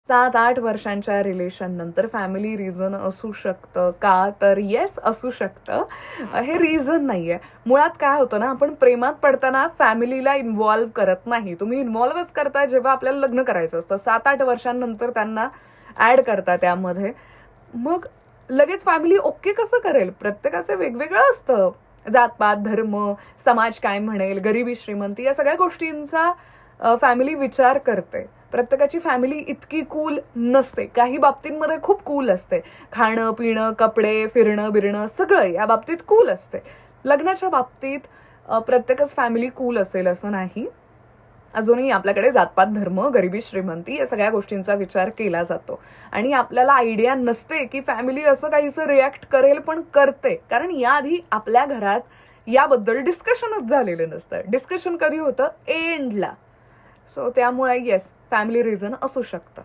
7-8 वर्षांच्या रिलेशन नंतर family reason असू शकतं का? तर येस, असू शकतं. हे रिझन नाहीये. मुळात काय होतं ना, आपण प्रेमात पडताना फॅमिलीला इन्व्हॉल्व्ह करत नाही. तुम्ही इन्व्हॉल्व्हच करता जेव्हा आपल्याला लग्न करायचं असतं. 7-8 वर्षांनंतर त्यांना ऍड करता त्यामध्ये. मग लगेच फॅमिली ओके कसं करेल? प्रत्येकाचं वेगवेगळं असतं. जातपात, धर्म, समाज काय म्हणेल, गरिबी, श्रीमंती या सगळ्या गोष्टींचा फॅमिली विचार करते. प्रत्येकाची फॅमिली इतकी कूल नसते. काही बाबतींमध्ये खूप कूल असते. खाणं, पिणं, कपडे, फिरणं, बिरणं सगळं या बाबतीत कूल असते. लग्नाच्या बाबतीत प्रत्येकच फॅमिली कूल असेल असं नाही. अजूनही आपल्याकडे जातपात, धर्म, गरिबी, श्रीमंती या सगळ्या गोष्टींचा विचार केला जातो. आणि आपल्याला आयडिया नसते की फॅमिली असं काहीसं रिॲक्ट करेल, पण करते. कारण याआधी आपल्या घरात याबद्दल डिस्कशनच झालेलं नसतं. डिस्कशन कधी होतं? एंडला. सो त्यामुळे येस, फॅमिली रिझन असू शकतं.